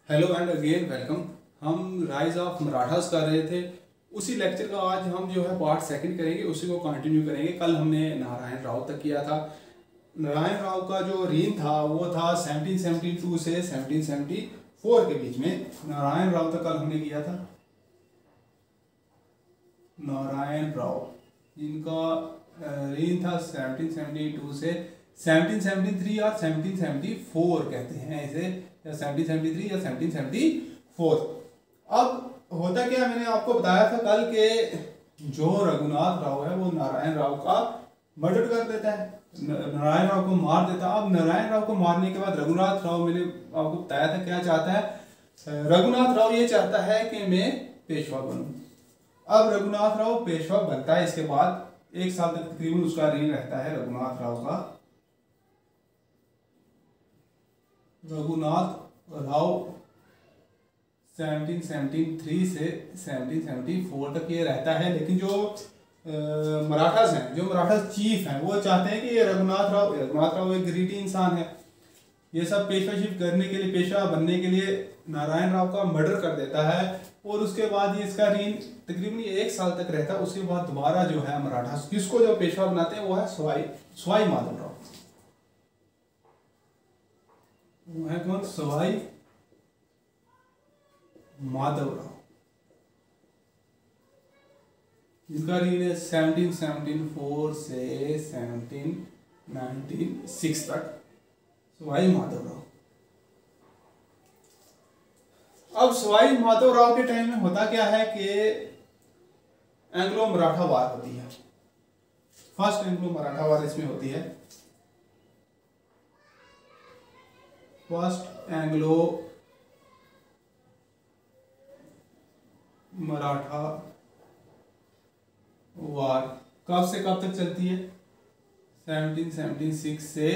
Hello and again welcome. हम rise of Marathas कर रहे थे। उसी लेक्चर का आज हम जो है पार्ट सेकंड करेंगे, उसी को कंटिन्यू करेंगे। कल हमने नारायण राव तक किया था। नारायण राव का जो रीन था वो था 1772 से 1774 के बीच में। नारायण राव तक कल हमने किया था। नारायण राव जिनका रीन था 1772 से 1773 और 1774 कहते हैं इसे, या 1773 या 1774। अब होता क्या, मैंने आपको बताया था कल के जो रघुनाथ राव है वो नारायण राव का मर्डर कर देता है, नारायण राव को मार देता है। अब नारायण राव को मारने के बाद रघुनाथ राव, मैंने आपको बताया था क्या चाहता है। रघुनाथ राव ये चाहता है कि मैं पेशवा बनूं। अब रघुनाथ राव पेशवा बनता है। इसके बाद 1 साल तक तकरीबन उसका रेन रहता है रघुनाथ राव का। रघुनाथ राव 1773 से 1774 तक ये रहता है। लेकिन जो मराठास हैं, जो मराठा चीफ हैं, वो चाहते हैं कि ये रघुनाथ राव एक ग्रीडी इंसान है। ये सब पेशवाशिप करने के लिए, पेशवा बनने के लिए नारायण राव का मर्डर कर देता है। और उसके बाद ये इसका रीन तकरीबन 1 साल तक रहता है। उसके बाद दोबारा जो है मराठा किसको जो पेशवा बनाते हैं वो है सवाई माधवराव। वो है कौन? सवाई माधवराव, जिनका रीन है 1774 से 1796 तक। सवाई माधवराव। अब सवाई माधवराव के टाइम में होता क्या है कि एंग्लो मराठा वार होती है। फर्स्ट एंग्लो मराठा वार इसमें होती है। फर्स्ट एंग्लो मराठा वार कब से कब तक चलती है? 1776 से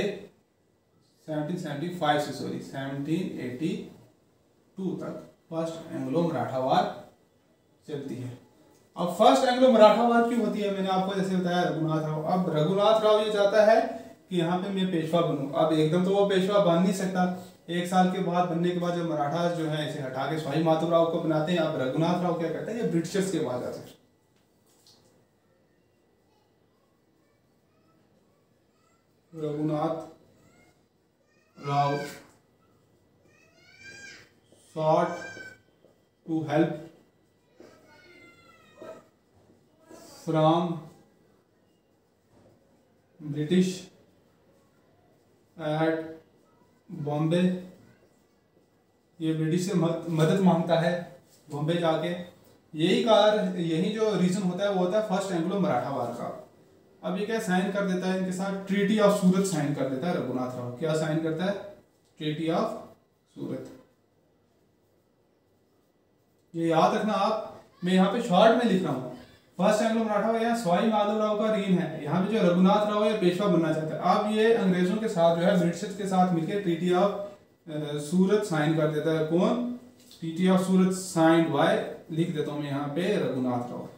1775 से 1782 तक फर्स्ट एंग्लो मराठा वार चलती है। अब फर्स्ट एंग्लो मराठा वार क्यों होती है? मैंने आपको जैसे बताया रघुनाथ राव। अब रघुनाथ राव ये चाहता है कि यहाँ पे मैं पेशवा बनूं। अब एकदम तो वो पेशवा बन नहीं सकता। 1 साल के बाद बनने के बाद जब मराठा जो है इसे हटा के सवाई माधवराव को बनाते हैं। अब रघुनाथ राव क्या करता है, ये ब्रिटिशर्स के पास जाता है। Raghunath Rao sought to help from British at Bombay. ये ब्रिटिश से मदद मांगता है बॉम्बे जाके। यही जो रीजन होता है वो होता है फर्स्ट एंग्लो मराठा वार का। अब ये क्या साइन कर देता है इनके साथ? ट्रीटी ऑफ सूरत साइन कर देता है रघुनाथ राव। क्या साइन करता है? ट्रीटी ऑफ सूरत। ये याद रखना आप, मैं यहाँ पे शॉर्ट में लिख रहा हूँ। फर्स्ट एंग्लो मराठा यहाँ सवाई माधवराव का रीन है। यहाँ पे जो रघुनाथ राव है पेशवा बनना चाहता है। अब ये अंग्रेजों के साथ जो है ब्रिटिश के साथ मिलकर ट्रीटी ऑफ सूरत साइन कर देता है। कौन? Treaty of Surat signed by, लिख देता हूँ मैं यहाँ पे, Raghunath Rao.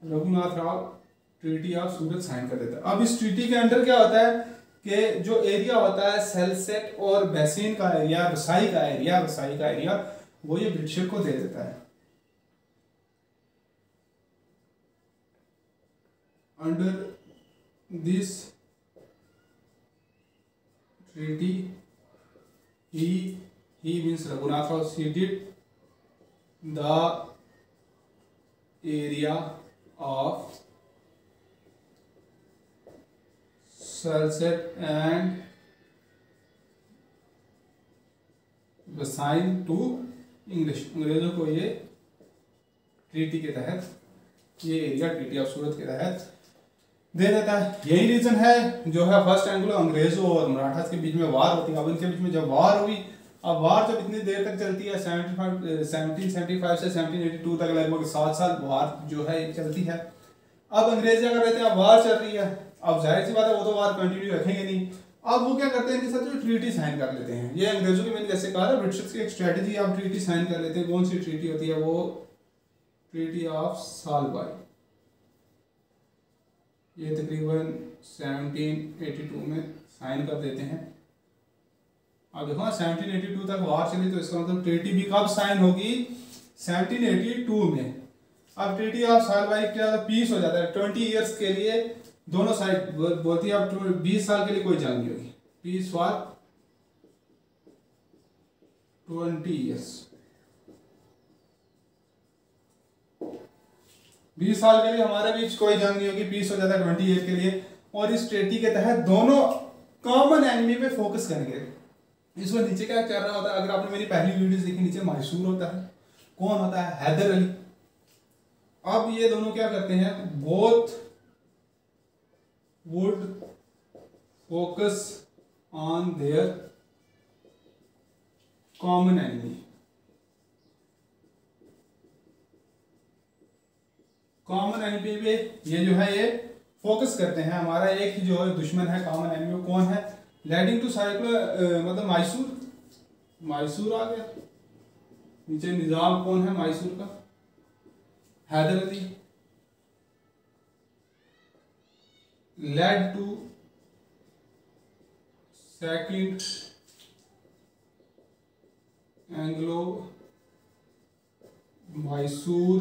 Raghunath Rao treaty of Surat sign कर देता है। अब इस ट्रीटी के अंदर क्या होता है कि जो एरिया होता है सेल्सेट और बेसिन का एरिया, वसाई का एरिया, वो ये ब्रिटिश को दे देता है। Under this treaty he means Raghunath Rao ceded the area of Salsette and Vasine to English. अंग्रेजों को ये ट्रीटी के तहत, ये एरिया ट्रीटी ऑफ सूरत के तहत दे देता है। यही रीजन है जो है फर्स्ट एंग्लो अंग्रेजों और मराठास के बीच में वार होती है। अब इनके बीच में जब वार हुई, अब वार जब इतनी देर तक चलती है 1775 से 1782 तक, लगभग 7 साल वार जो है चलती है। अब अंग्रेज क्या कर रहे थे, अब वार चल रही है, अब जाहिर सी बात है वो तो वार कंटिन्यू रखेंगे नहीं। अब वो क्या करते हैं, इनके साथ जो ट्रीटी साइन कर लेते हैं। ये अंग्रेजों की, मैंने जैसे कहा था, ब्रिटिश की एक स्ट्रेटजी, आप ट्रीटी साइन कर लेते हैं। कौन सी ट्रीटी होती है? वो ट्रीटी ऑफ सालबाई। ये तकरीबन 1782 में साइन कर देते हैं। अब देखो 1782 तक वार चली, तो इसका मतलब ट्रीटी भी कब साइन होगी? 1782 में। अब ट्रीटी ऑफ सालबाई क्या पीस हो जाता है 20 ईयर्स के लिए, दोनों साइड बोलती है अब 20 साल के लिए कोई जंग नहीं होगी, पीस फॉर 20 ईयर्स, 20 साल के लिए हमारे बीच कोई जंग नहीं होगी, पीस हो जाता है 20 ईयर के लिए। और इस ट्रीटी के तहत दोनों कॉमन एनिमी पे फोकस करेंगे। इसमें नीचे क्या चल रहा होता है, अगर आपने मेरी पहली वीडियो देखी, नीचे मैसूर होता है, कौन होता है? हैदर अली। अब ये दोनों क्या करते हैं? Both would focus on their common enemy. Common enemy पे ये जो है ये फोकस करते हैं, हमारा एक ही जो है दुश्मन है, कॉमन एनिमी कौन है? लीडिंग टू साइक्लो मतलब मैसूर आ गया। नीचे निजाम कौन है मैसूर का? Haidar Ali. Led to second Anglo Mysore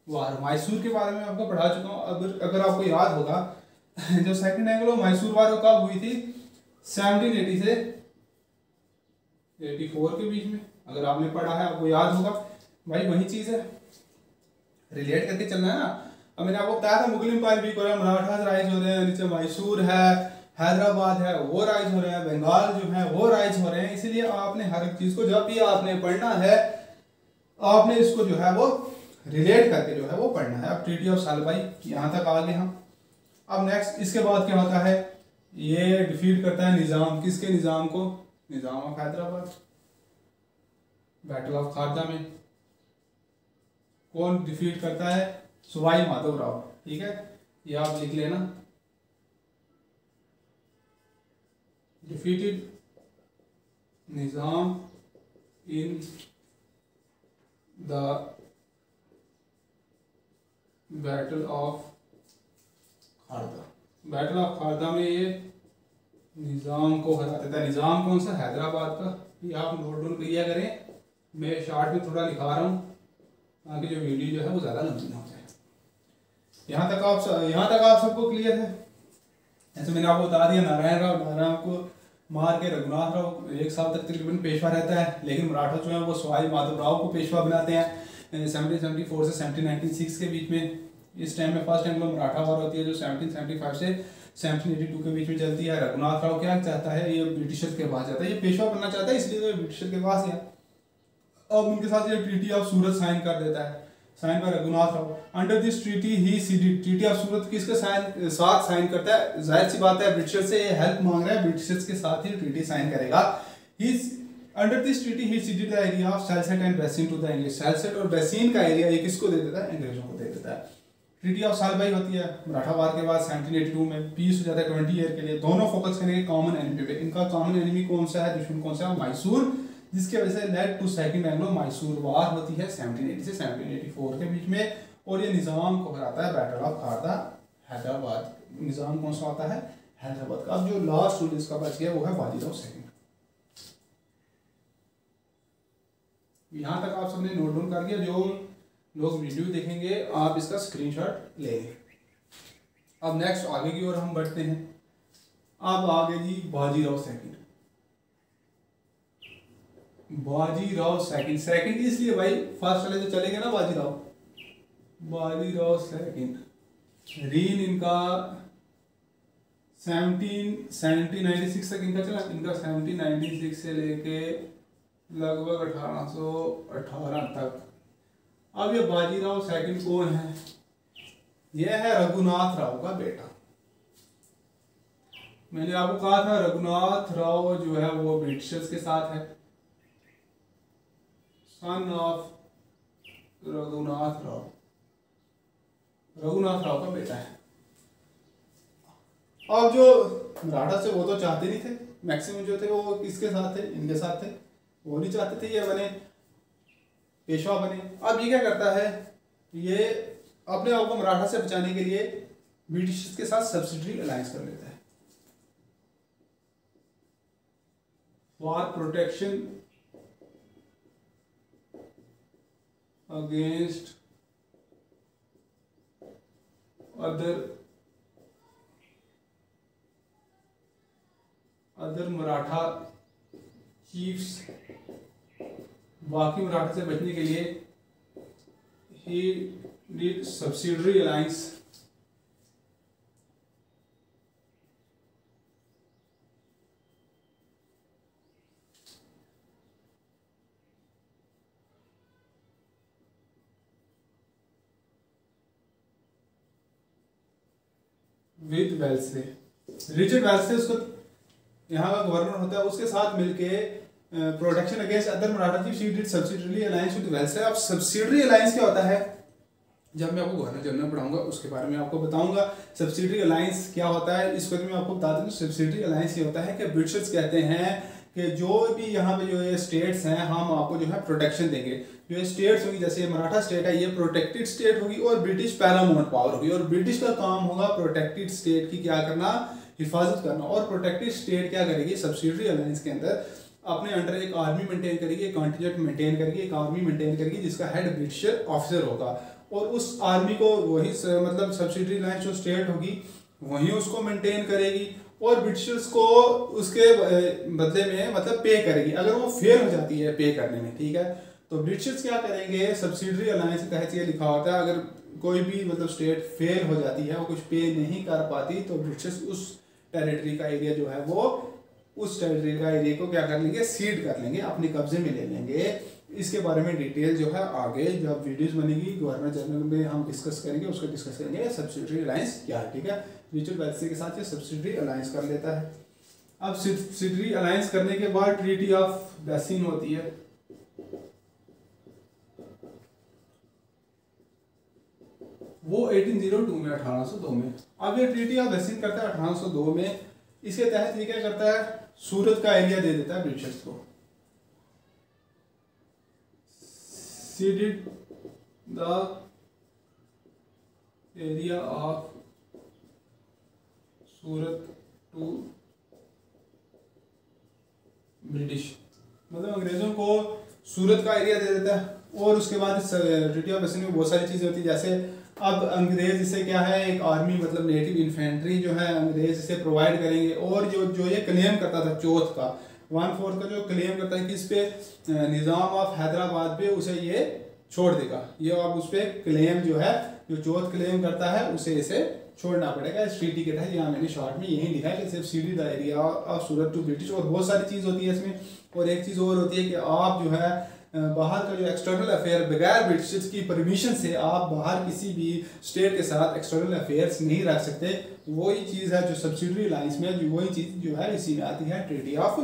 war. Mysore के बारे में आपको पढ़ा चुका हूं, अगर आपको याद होगा जो सेकंड एंग्लो मैसूर वार कब हुई थी? 1780 से 84 के बीच में। अगर आपने पढ़ा है आपको याद होगा, भाई वही चीज है, रिलेट करके चलना है ना। अब मैंने आपको बताया था मुगल एम्पायर वीक हो रहा है, मराठास राइज हो रहे हैं, नीचे मैसूर है, हैदराबाद है वो राइज हो रहे हैं, बंगाल जो है वो राइज हो रहे हैं। इसीलिए आपने हर एक चीज को जब भी आपने पढ़ना है, आपने इसको जो है वो रिलेट करके जो है वो पढ़ना है। अब ट्रीटी ऑफ सालबाई यहाँ तक आ गए हम। अब नेक्स्ट इसके बाद क्या होता है? ये डिफीट करता है निजाम, किसके निजाम को? Nizam of Hyderabad. Battle of Kharda में कौन डिफीट करता है? सवाई माधवराव। ठीक है, ये आप लिख लेना। Defeated Nizam in the battle of Kharda. Battle of Kharda में ये निजाम को हरा देता है। निजाम कौन सा? हैदराबाद का। ये आप नोट डाउन किया करें, मैं शार्ट में थोड़ा लिखा रहा हूँ ताकि जो वीडियो जो है वो ज़्यादा लंबी ना हो जाए। यहाँ तक आप सबको क्लियर है? ऐसे मैंने आपको बता दिया, नारायण को मार के रघुनाथ राव 1 साल तक तकरीबन पेशवा रहता है, लेकिन मराठा जो है वो सवाई माधवराव को पेशवा बनाते हैं 1774 से 1796 के बीच में। इस टाइम में फर्स्ट एंग्लो मराठा वार होती है जो 1775 से 1782 के बीच में चलती है। रघुनाथ राव क्या चाहता है? ये ब्रिटिशर्स के पास जाता है, ये पेशवा बनना चाहता है, इसलिए तो ब्रिटिशर के पास गया। अब उनके साथ ये ट्रीटी ऑफ सूरत साइन कर देता है, sign by Raghunath Rao. Under this treaty he ceded. Treaty of Surat किसके साथ साइन करता है? जाहिर सी बात है ब्रिटिशर से हेल्प मांग रहा है, ब्रिटिशर्स के साथ ही ट्रीटी साइन करेगा। Under this treaty he ceded the area of Salsette and Bassein to the English. Salsette और बेसिन का एरिया ये किसको दे देता है? अंग्रेजों को दे देता है। ट्रीटी ऑफ सालबाई होती है मराठा वार के बाद 1782 में, पीस हो जाता है 20 ईयर के लिए। दोनों फोकस करेंगे कॉमन एनिमी पे। इनका कॉमन एनिमी कौन सा है? दुश्मन कौन सा है? मैसूर, जिसके वजह से led to second Anglo Mysore war होती है 1780 से 1784 के बीच में। और ये निजाम को हराता है बैटल ऑफ खारदा, हैदराबाद। निजाम कौन सा होता है? हैदराबाद का। अब जो लास्ट रूल इसका बच गया वो है बाजीराव सेकंड। यहाँ तक आप सबने नोट डाउन कर दिया? जो लोग वीडियो देखेंगे आप इसका स्क्रीनशॉट लेंगे। अब नेक्स्ट आगे की ओर हम बढ़ते हैं। अब आगे जी बाजीराव सेकंड। बाजीराव सेकंड इसलिए भाई फर्स्ट वाले तो चलेंगे ना बाजीराव सेकंड। रीन इनका 1796 तक इनका चला। इनका 1796 से लेके लगभग 1818 तक। अब ये बाजीराव सेकंड कौन है? यह है रघुनाथ राव का बेटा। मैंने आपको कहा था रघुनाथ राव जो है वो ब्रिटिशर्स के साथ है। सन ऑफ रघुनाथ राव का बेटा है। अब जो मराठा से वो तो चाहते नहीं थे, मैक्सिमम जो थे वो किसके साथ थे? इनके साथ थे। वो नहीं चाहते थे ये बने पेशवा बने। अब ये क्या करता है? ये अपने आप को मराठा से बचाने के लिए ब्रिटिश के साथ सब्सिडरी अलायंस कर लेता है। For protection against other Maratha chiefs, बाकी मराठा से बचने के लिए he did subsidiary alliance with Wellesley. Richard Wellesley उसको यहाँ का गवर्नर होता है, उसके साथ मिलके protection against other Maratha chief she did subsidiary alliance with Wellesley. अब सब्सिडरी अलायंस क्या होता है, जब मैं आपको गवर्नर जनरल पढ़ाऊंगा उसके बारे में आपको बताऊंगा सब्सिडरी अलायंस क्या होता है। इस वक्त मैं आपको बता दूं सब्सिडरी अलायंस ये होता है कि ब्रिटिशर्स कहते हैं कि जो भी यहाँ पे जो ये स्टेट्स हैं हम आपको जो है प्रोटेक्शन देंगे। जो ये स्टेट्स होंगी, जैसे मराठा स्टेट है, ये प्रोटेक्टेड स्टेट होगी और ब्रिटिश पैरामाउंट पावर होगी, और ब्रिटिश का काम होगा प्रोटेक्टेड स्टेट की क्या करना, हिफाजत करना। और प्रोटेक्टेड स्टेट क्या करेगी, सब्सिडरी अलायंस के अंदर अपने अंडर एक आर्मी मेंटेन करेगी, एक कॉन्टिजेंट मेंटेन करेगी, एक आर्मी मेंटेन करेगी जिसका हेड ब्रिटिशर ऑफिसर होगा, और उस आर्मी को वही मतलब सब्सिडरी अलायंस जो स्टेट होगी वही उसको मेंटेन करेगी, और ब्रिटिशर्स को उसके बदले में मतलब पे करेगी अगर वो फेल हो जाती है पे करने में, ठीक है। तो ब्रिटिशर्स क्या करेंगे, सब्सिडरी अलायंस के तहत ये लिखा होता है अगर कोई भी मतलब स्टेट फेल हो जाती है, वो कुछ पे नहीं कर पाती, तो ब्रिटिशर्स उस टेरिटरी का एरिया जो है वो उस टेरिटरी का एरिया को क्या कर लेंगे, सीड कर लेंगे, अपने कब्जे में ले लेंगे। इसके बारे में डिटेल जो है आगे जब वीडियोस बनेगी गवर्नर जनरल में हम डिस्कस करेंगे, उसको डिस्कस करेंगे सब्सिडरी अलायंस क्या है, ठीक है। रिचर्ड वेल्से के साथ ये सब्सिडरी अलायंस कर लेता है। अब सब्सिडरी अलायंस करने के बाद ट्रीटी ऑफ बेसिन होती है। वो 1802 में 1802 में। अब ये ट्रीटी ऑफ बेसिन करता है 1802 में। इसके तहत ये क्या करता है, सूरत का एरिया दे देता है ब्रिटिशर्स को। Ceded the area of Surat to British, मतलब अंग्रेजों को सूरत का एरिया दे देता है। और उसके बाद ट्रीटी ऑफ बेसिन में बहुत सारी चीज़ें होती है, जैसे अब अंग्रेज इसे क्या है एक आर्मी मतलब नेटिव इन्फेंट्री जो है अंग्रेज इसे प्रोवाइड करेंगे, और जो ये क्लेम करता था चौथ का 1/4 का जो क्लेम करता है कि इस पे निज़ाम ऑफ हैदराबाद पे उसे ये छोड़ देगा, ये अब उस पर क्लेम जो है जो चौथ क्लेम करता है उसे इसे छोड़ना पड़ेगा इस ट्रीटी के तहत। यहाँ मैंने शॉर्ट में यही लिखा है कि सिर्फ ceded the area of Surat to British. और बहुत सारी चीज़ होती है इसमें, और एक चीज़ और होती है कि आप जो है बाहर का जो एक्सटर्नल अफेयर बगैर ब्रिटिश की परमिशन से आप बाहर किसी भी स्टेट के साथ एक्सटर्नल अफेयर्स नहीं रख सकते। वही चीज़ है जो सब्सिडरी अलायंस में जो वही चीज़ जो है इसी में आती है ट्रीटी ऑफ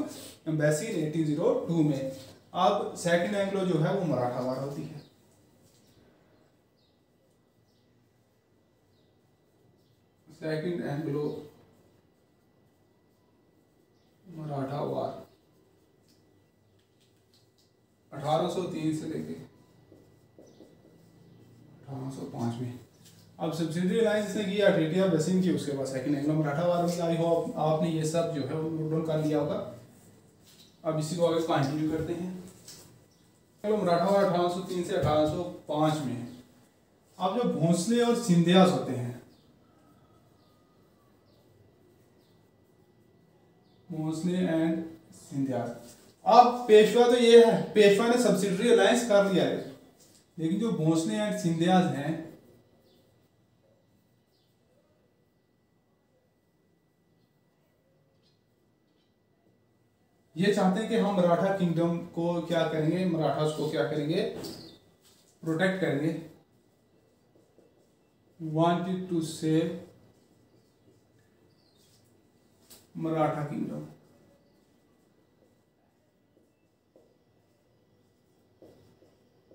बेसिन 1802 में। अब सेकंड एंग्लो जो है वो मराठा वार होती है। सेकंड एंग्लो मराठा वार 1803 से लेके 1805 में। अब सब्सिडरी अलायंस ने किया ट्रीटी ऑफ बेसिन की, उसके बाद सेकंड एंग्लो मराठा वार हुई। आई होप आपने ये सब जो है वो नोट डाउन कर लिया होगा। अब इसी को आगे कंटिन्यू करते हैं। एंग्लो मराठा वार 1803 से 1805 में। अब जो भोंसले और सिंधियास होते हैं, भोंसले एंड सिंधियास। अब पेशवा तो ये है, पेशवा ने सब्सिडरी अलायंस कर लिया है, लेकिन जो भोंसले एंड सिंधियास हैं ये चाहते हैं कि हम मराठा किंगडम को क्या करेंगे, मराठास को क्या करेंगे, प्रोटेक्ट करेंगे। Wanted to save Maratha kingdom.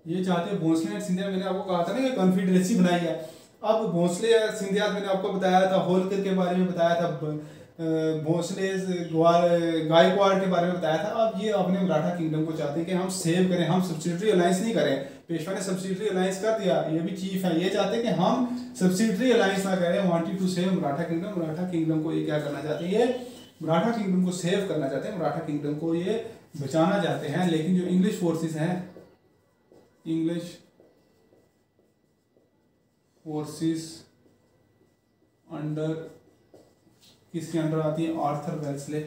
ये चाहते हैं भोंसले एंड सिंधिया, मैंने आपको कहा था ना कि कॉन्फिडरेंसी बनाई है। अब भोंसले सिंधिया मैंने आपको बताया था, होलकर के बारे में बताया था, भोसले गायकवाड़ के बारे में बताया था। अब ये अपने मराठा किंगडम को चाहते हैं कि हम सेव करें, हम सब्सिडरी अलायंस नहीं करें। पेशवा ने सब्सिडरी अलायंस कर दिया, ये भी चीफ है, ये चाहते हैं कि हम सब्सिडरी अलायंस ना करें। Wanted to save Maratha kingdom, Maratha kingdom को ये क्या करना चाहते हैं, ये मराठा किंगडम को सेव करना चाहते हैं, मराठा किंगडम को ये बचाना चाहते हैं। लेकिन जो इंग्लिश फोर्सेस हैं, इंग्लिश फोर्सेस अंडर, किसके अंडर आती है, आर्थर वेल्सले।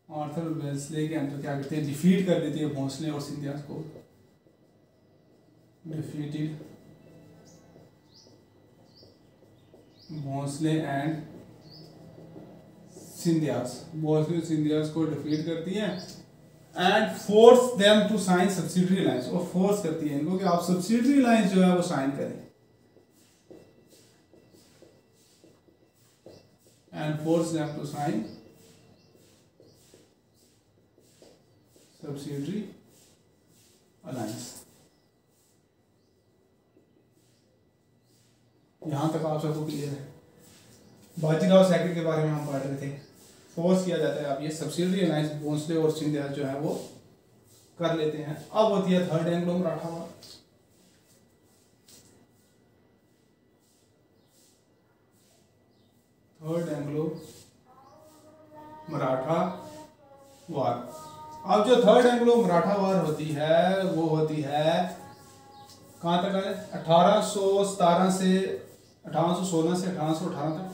आर्थर वेल्सले के अंदर क्या करते हैं, डिफीट कर देती है भोसले और सिंधिया को। डिफीटेड भोसले एंड सिंधियास, भोसले सिंधियास को डिफीट करती है and force them to sign subsidiary alliance, और फोर्स करती है इनको कि आप सब्सिडरी अलायंस जो है वो साइन करें, and force them to sign subsidiary alliance. यहां तक आप सबको क्लियर है। बाजीराव सेकंड के बारे में हम पढ़ रहे थे, फोर्स किया जाता है, अब ये सब्सिडरी अलायंस भोसले और सिंधिया जो है वो कर लेते हैं। अब होती है थर्ड एंग्लो मराठा वार। थर्ड एंग्लो मराठा वार। अब जो थर्ड एंग्लो मराठा वार होती है वो होती है कहाँ तक है, 1817 से 1816 से 1818 तक,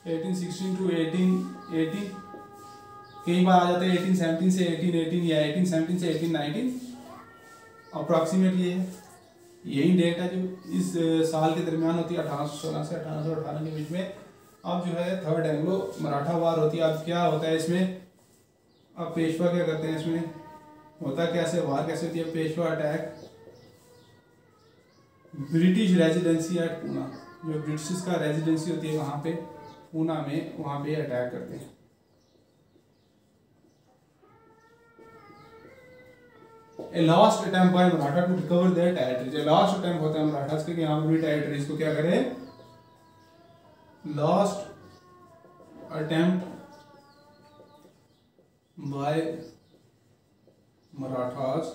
1816 टू 1818, कई बार आ जाते हैं 1817 से 1818 या 1817 से 1819, अप्रॉक्सीमेट ये है, यही डेट है जो इस साल के दरमियान होती है, 1816 से 1818 के बीच में। अब जो है थर्ड एंग्लो मराठा वार होती है। अब क्या होता है इसमें, अब पेशवा क्या करते हैं, इसमें होता कैसे, वार कैसे होती है, Peshwa attack British residency at Poona, जो ब्रिटिश का रेजिडेंसी होती है वहाँ पे पूना में, वहाँ पे अटैक करते हैं। A last attempt by Maratha to recover their territories, a last attempt होता है मराठास के कि हम अपनी टेरिटरीज को क्या करें, last attempt by Marathas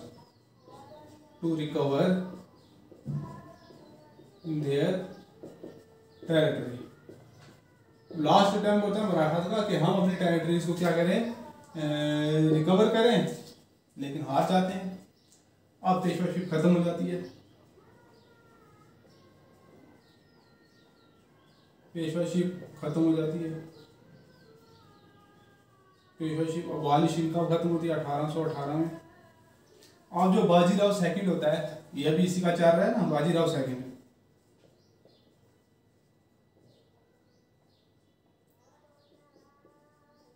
to recover their territory. Last attempt होता है मराठास का कि हम अपनी टेरिटरीज को क्या करें, रिकवर करें, लेकिन हार जाते हैं। अब पेशवाशिप खत्म हो जाती है, पेशवाशिप खत्म हो जाती है, पेशवाशिप अफगानिस्तान कब खत्म होती है, 1818 में। अब जो बाजीराव सेकंड होता है, यह भी इसी का चल रहा है ना, Bajirao second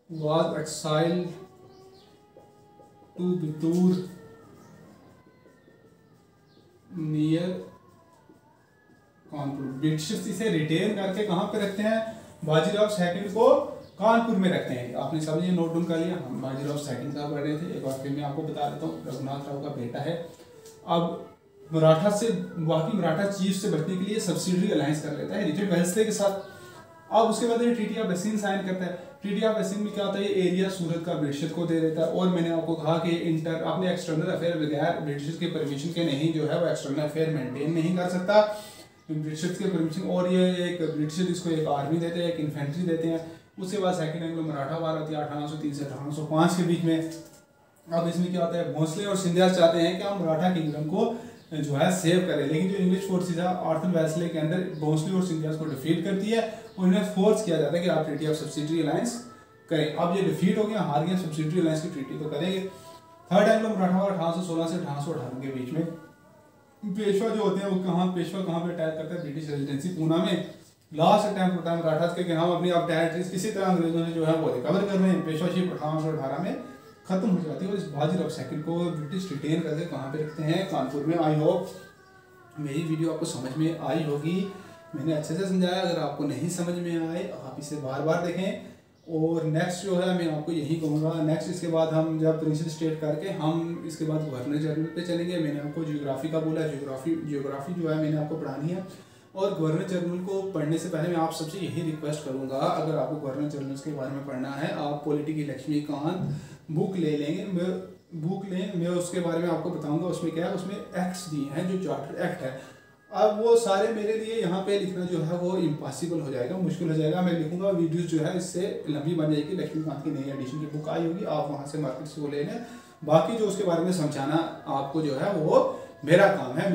was exiled to Bittur near Kanpur. British इसे रिटेन करके कहाँ पे रखते हैं, बाजीराव सेकंड को कानपुर में रखते हैं। आपने समझिए, नोट डाउन कर लिया। हम बाजीराव सेकंड का पढ़ रहे थे, एक बार फिर मैं आपको बता देता हूँ, रघुनाथ राव का बेटा है। अब मराठा से, बाकी मराठा चीफ से बचने के लिए सब्सिडरी अलायंस कर लेता है रिचर्ड वेल्सले के साथ। अब उसके बाद ट्रीटी ऑफ एसिन साइन करता है। ट्रीटी ऑफ एसिन में क्या होता है, एरिया सूरत का ब्रिटिश को दे देता है। और मैंने आपको कहा कि इंटर अपने एक्सटर्नल अफेयर बगैर ब्रिटिश के परमिशन के नहीं जो है वो एक्सटर्नल अफेयर मेंटेन नहीं कर सकता, ब्रिटिश के परमिशन। और ये एक ब्रिटिश इसको एक आर्मी देते हैं, एक इन्फेंट्री देते हैं। उसके बाद सेकंड एंग्लो मराठा वार होती है 1803 से 1805 के बीच में। अब इसमें क्या होता है, भोसले और सिंधिया चाहते हैं कि हम मराठा किंगडम को जो है सेव करें, लेकिन जो इंग्लिश फोर्सेस है आर्थर वेल्सले के अंदर भोसले और सिंधिया को डिफीट करती है और इन्हें फोर्स किया जाता है कि आप ट्रीटी ऑफ सब्सिडरी अलायंस करें। अब ये डिफीट हो गया, हार गया, सब्सिडरी अलायंस की ट्रीटी तो करेंगे। थर्ड एंग्लो मराठा वार 1816 से 1818 के बीच में। पेशवा जो होते हैं वो कहाँ, पेशवा कहाँ पे अटैक करता है, ब्रिटिश रेजिडेंसी पूना में। लास्ट अटैम्प्ट होता है मराठास के कि हम अपनी अब टेरिटरीज किसी तरह अंग्रेजों ने जो है वो रिकवर कर रहे हैं। पेशवाशिप 1818 में खत्म हो जाती है और इस बाजीराव सेकंड को ब्रिटिश रिटेन करके कहाँ पे रखते हैं, कानपुर में। आई होप मेरी वीडियो आपको समझ में आई होगी, मैंने अच्छे से समझाया। अगर आपको नहीं समझ में आए आप इसे बार बार देखें। और नेक्स्ट जो है मैं आपको यही कहूँगा, नेक्स्ट इसके बाद हम जब प्रिंसिपल स्टेट करके हम इसके बाद गवर्नर जनरल पे चलेंगे। मैंने आपको जियोग्राफी का बोला, जियोग्राफी जो है मैंने आपको पढ़ानी है। और गवर्नर जनरल को पढ़ने से पहले मैं आप सबसे यही रिक्वेस्ट करूंगा, अगर आपको गवर्नर जनरल के बारे में पढ़ना है, आप पॉलिटी की लक्ष्मीकांत बुक ले लेंगे, मैं उसके बारे में आपको बताऊंगा। उसमें क्या है, उसमें एक्ट्स दिए हैं, जो चार्टर एक्ट है। अब वो सारे मेरे लिए यहाँ पे लिखना जो है वो इम्पॉसिबल हो जाएगा, मुश्किल हो जाएगा। मैं लिखूंगा, वीडियोस जो है इससे लंबी बन जाएगी। लक्ष्मीकांत की नई एडिशन की बुक आई होगी, आप वहाँ से मार्केट से वो ले लें। बाकी जो उसके बारे में समझाना आपको जो है वो मेरा काम है।